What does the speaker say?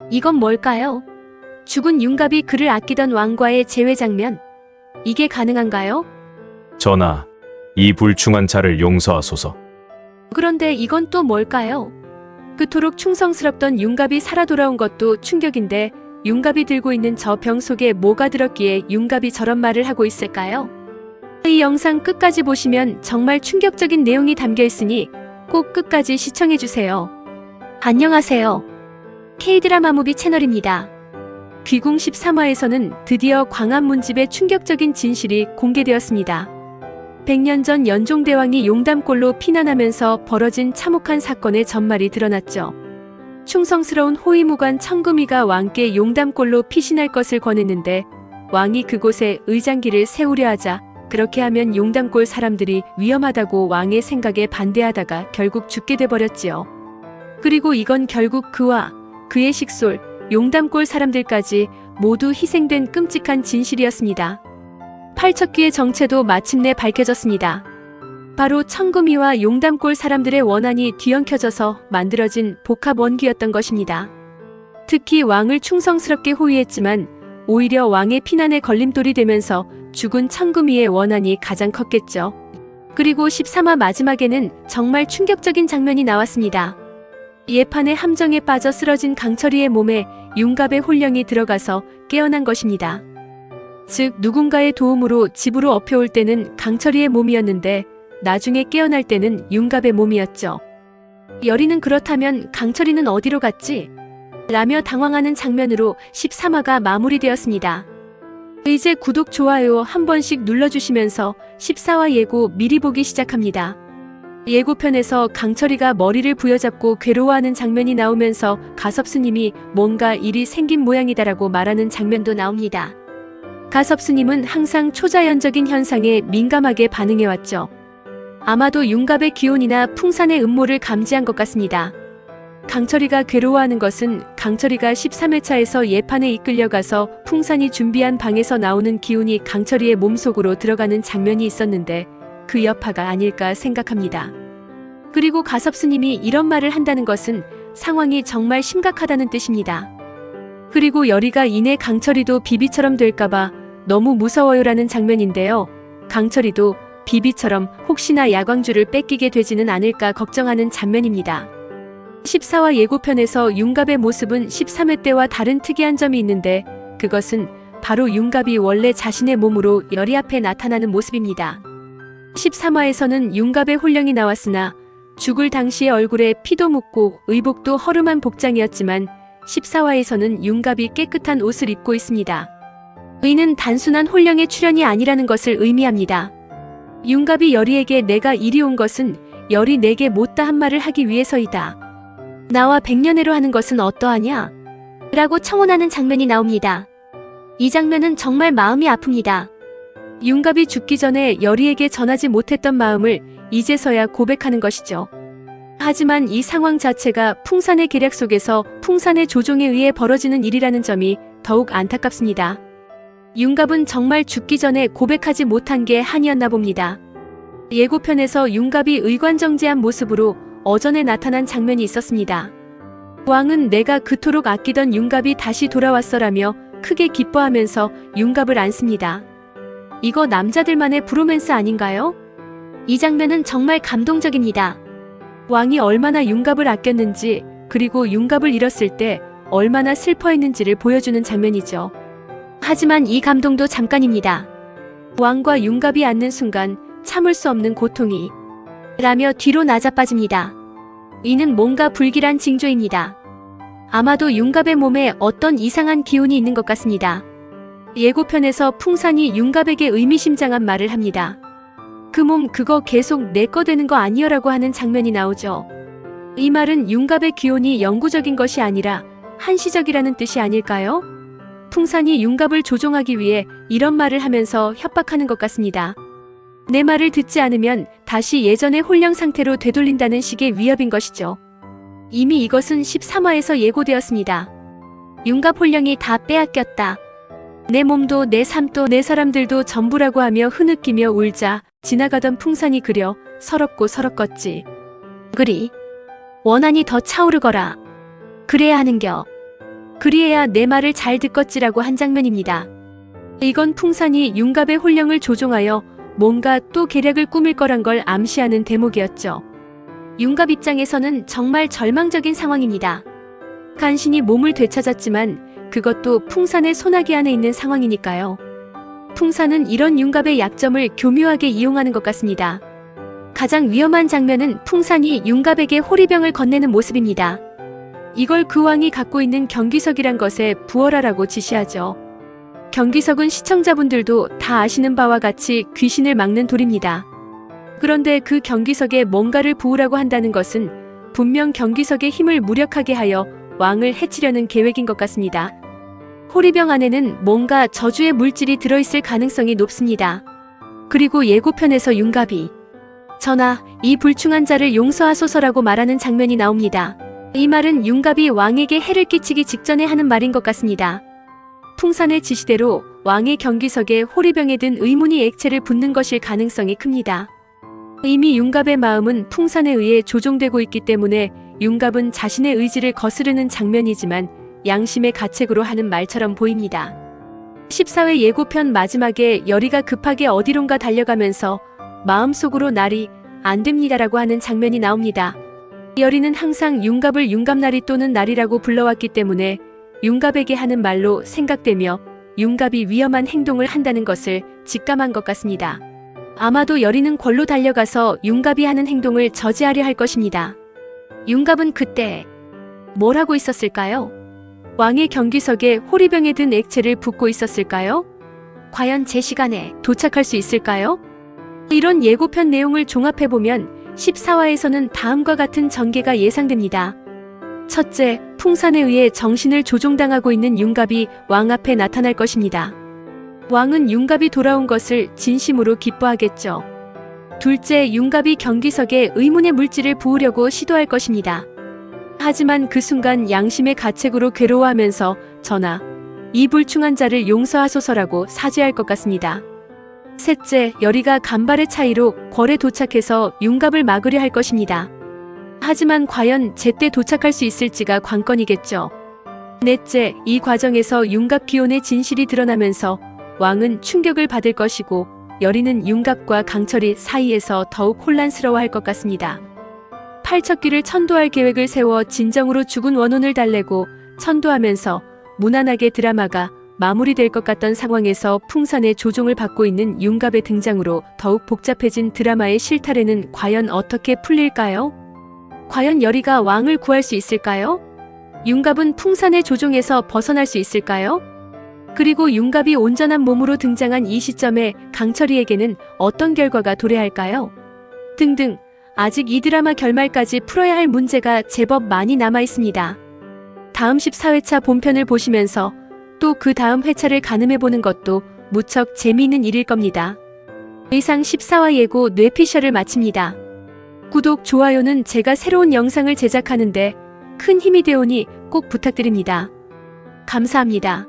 이건 뭘까요? 죽은 융갑이 그를 아끼던 왕과의 재회 장면. 이게 가능한가요? 전하, 이 불충한 자를 용서하소서. 그런데 이건 또 뭘까요? 그토록 충성스럽던 융갑이 살아 돌아온 것도 충격인데 융갑이 들고 있는 저 병 속에 뭐가 들었기에 융갑이 저런 말을 하고 있을까요? 이 영상 끝까지 보시면 정말 충격적인 내용이 담겨 있으니 꼭 끝까지 시청해주세요. 안녕하세요. K드라마 무비 채널입니다. 귀궁 13화에서는 드디어 광안문집의 충격적인 진실이 공개되었습니다. 100년 전 연종대왕이 용담골로 피난하면서 벌어진 참혹한 사건의 전말이 드러났죠. 충성스러운 호위무관 청금이가 왕께 용담골로 피신할 것을 권했는데 왕이 그곳에 의장기를 세우려 하자 그렇게 하면 용담골 사람들이 위험하다고 왕의 생각에 반대하다가 결국 죽게 돼버렸지요. 그리고 이건 결국 그와 그의 식솔, 용담골 사람들까지 모두 희생된 끔찍한 진실이었습니다. 팔척귀의 정체도 마침내 밝혀졌습니다. 바로 청금이와 용담골 사람들의 원한이 뒤엉켜져서 만들어진 복합 원기였던 것입니다. 특히 왕을 충성스럽게 호위했지만 오히려 왕의 피난에 걸림돌이 되면서 죽은 청금이의 원한이 가장 컸겠죠. 그리고 13화 마지막에는 정말 충격적인 장면이 나왔습니다. 예판의 함정에 빠져 쓰러진 강철이의 몸에 융갑의 혼령이 들어가서 깨어난 것입니다. 즉 누군가의 도움으로 집으로 업혀올 때는 강철이의 몸이었는데 나중에 깨어날 때는 융갑의 몸이었죠. 여리는 그렇다면 강철이는 어디로 갔지? 라며 당황하는 장면으로 13화가 마무리되었습니다. 이제 구독, 좋아요 한 번씩 눌러주시면서 14화 예고 미리 보기 시작합니다. 예고편에서 강철이가 머리를 부여잡고 괴로워하는 장면이 나오면서 가섭스님이 뭔가 일이 생긴 모양이다라고 말하는 장면도 나옵니다. 가섭스님은 항상 초자연적인 현상에 민감하게 반응해왔죠. 아마도 융갑의 기운이나 풍산의 음모를 감지한 것 같습니다. 강철이가 괴로워하는 것은 강철이가 13회차에서 예판에 이끌려가서 풍산이 준비한 방에서 나오는 기운이 강철이의 몸속으로 들어가는 장면이 있었는데 그 여파가 아닐까 생각합니다. 그리고 가섭스님이 이런 말을 한다는 것은 상황이 정말 심각하다는 뜻입니다. 그리고 여리가 이내 강철이도 비비처럼 될까봐 너무 무서워요라는 장면인데요. 강철이도 비비처럼 혹시나 야광주를 뺏기게 되지는 않을까 걱정하는 장면입니다. 14화 예고편에서 융갑의 모습은 13회 때와 다른 특이한 점이 있는데 그것은 바로 융갑이 원래 자신의 몸으로 여리 앞에 나타나는 모습입니다. 13화에서는 융갑의 혼령이 나왔으나 죽을 당시의 얼굴에 피도 묻고 의복도 허름한 복장이었지만 14화에서는 융갑이 깨끗한 옷을 입고 있습니다. 이는 단순한 혼령의 출현이 아니라는 것을 의미합니다. 융갑이 여리에게 내가 이리 온 것은 여리 내게 못다 한 말을 하기 위해서이다. 나와 백년해로 하는 것은 어떠하냐? 라고 청혼하는 장면이 나옵니다. 이 장면은 정말 마음이 아픕니다. 융갑이 죽기 전에 여리에게 전하지 못했던 마음을 이제서야 고백하는 것이죠. 하지만 이 상황 자체가 풍산의 계략 속에서 풍산의 조종에 의해 벌어지는 일이라는 점이 더욱 안타깝습니다. 융갑은 정말 죽기 전에 고백하지 못한 게 한이었나 봅니다. 예고편에서 융갑이 의관정제한 모습으로 어전에 나타난 장면이 있었습니다. 왕은 내가 그토록 아끼던 융갑이 다시 돌아왔어라며 크게 기뻐하면서 융갑을 안습니다. 이거 남자들만의 브로맨스 아닌가요? 이 장면은 정말 감동적입니다. 왕이 얼마나 융갑을 아꼈는지 그리고 융갑을 잃었을 때 얼마나 슬퍼했는지를 보여주는 장면이죠. 하지만 이 감동도 잠깐입니다. 왕과 융갑이 앉는 순간 참을 수 없는 고통이 라며 뒤로 나자빠집니다. 이는 뭔가 불길한 징조입니다. 아마도 융갑의 몸에 어떤 이상한 기운이 있는 것 같습니다. 예고편에서 풍산이 융갑에게 의미심장한 말을 합니다. 그 몸 그거 계속 내 거 되는 거 아니여라고 하는 장면이 나오죠. 이 말은 융갑의 기운이 영구적인 것이 아니라 한시적이라는 뜻이 아닐까요? 풍산이 융갑을 조종하기 위해 이런 말을 하면서 협박하는 것 같습니다. 내 말을 듣지 않으면 다시 예전의 혼령 상태로 되돌린다는 식의 위협인 것이죠. 이미 이것은 13화에서 예고되었습니다. 융갑 혼령이 다 빼앗겼다. 내 몸도 내 삶도 내 사람들도 전부라고 하며 흐느끼며 울자 지나가던 풍산이 그려 서럽고 서럽겄지. 그리 원한이 더 차오르거라. 그래야 하는겨. 그리해야 내 말을 잘 듣겠지라고 한 장면입니다. 이건 풍산이 윤갑의 혼령을 조종하여 뭔가 또 계략을 꾸밀 거란 걸 암시하는 대목이었죠. 윤갑 입장에서는 정말 절망적인 상황입니다. 간신히 몸을 되찾았지만 그것도 풍산의 소나기 안에 있는 상황이니까요. 풍산은 이런 윤갑의 약점을 교묘하게 이용하는 것 같습니다. 가장 위험한 장면은 풍산이 윤갑에게 호리병을 건네는 모습입니다. 이걸 그 왕이 갖고 있는 경기석이란 것에 부어라라고 지시하죠. 경기석은 시청자분들도 다 아시는 바와 같이 귀신을 막는 돌입니다. 그런데 그 경기석에 뭔가를 부으라고 한다는 것은 분명 경기석의 힘을 무력하게 하여 왕을 해치려는 계획인 것 같습니다. 호리병 안에는 뭔가 저주의 물질이 들어있을 가능성이 높습니다. 그리고 예고편에서 윤갑이 전하, 이 불충한 자를 용서하소서라고 말하는 장면이 나옵니다. 이 말은 윤갑이 왕에게 해를 끼치기 직전에 하는 말인 것 같습니다. 풍산의 지시대로 왕의 경기석에 호리병에 든 의문의 액체를 붓는 것일 가능성이 큽니다. 이미 윤갑의 마음은 풍산에 의해 조종되고 있기 때문에 윤갑은 자신의 의지를 거스르는 장면이지만 양심의 가책으로 하는 말처럼 보입니다. 14회 예고편 마지막에 열이가 급하게 어디론가 달려가면서 마음속으로 날이 안 됩니다라고 하는 장면이 나옵니다. 열이는 항상 윤갑을 윤갑날이 또는 날이라고 불러왔기 때문에 윤갑에게 하는 말로 생각되며 윤갑이 위험한 행동을 한다는 것을 직감한 것 같습니다. 아마도 열이는 궐로 달려가서 윤갑이 하는 행동을 저지하려 할 것입니다. 윤갑은 그때 뭘 하고 있었을까요? 왕의 경기석에 호리병에 든 액체를 붓고 있었을까요? 과연 제 시간에 도착할 수 있을까요? 이런 예고편 내용을 종합해보면 14화에서는 다음과 같은 전개가 예상됩니다. 첫째, 풍산에 의해 정신을 조종당하고 있는 윤갑이 왕 앞에 나타날 것입니다. 왕은 윤갑이 돌아온 것을 진심으로 기뻐하겠죠. 둘째, 윤갑이 경기석에 의문의 물질을 부으려고 시도할 것입니다. 하지만 그 순간 양심의 가책으로 괴로워하면서 전하, 이 불충한 자를 용서하소서라고 사죄할 것 같습니다. 셋째, 열이가 간발의 차이로 궐에 도착해서 윤갑을 막으려 할 것입니다. 하지만 과연 제때 도착할 수 있을지가 관건이겠죠. 넷째, 이 과정에서 윤갑 기혼의 진실이 드러나면서 왕은 충격을 받을 것이고 열이는 윤갑과 강철이 사이에서 더욱 혼란스러워할 것 같습니다. 팔척귀를 천도할 계획을 세워 진정으로 죽은 원혼을 달래고 천도하면서 무난하게 드라마가 마무리될 것 같던 상황에서 풍산의 조종을 받고 있는 윤갑의 등장으로 더욱 복잡해진 드라마의 실타래는 과연 어떻게 풀릴까요? 과연 열이가 왕을 구할 수 있을까요? 윤갑은 풍산의 조종에서 벗어날 수 있을까요? 그리고 윤갑이 온전한 몸으로 등장한 이 시점에 강철이에게는 어떤 결과가 도래할까요? 등등 아직 이 드라마 결말까지 풀어야 할 문제가 제법 많이 남아 있습니다. 다음 14회차 본편을 보시면서 또 그 다음 회차를 가늠해보는 것도 무척 재미있는 일일 겁니다. 이상 14화 예고 뇌피셜을 마칩니다. 구독, 좋아요는 제가 새로운 영상을 제작하는데 큰 힘이 되오니 꼭 부탁드립니다. 감사합니다.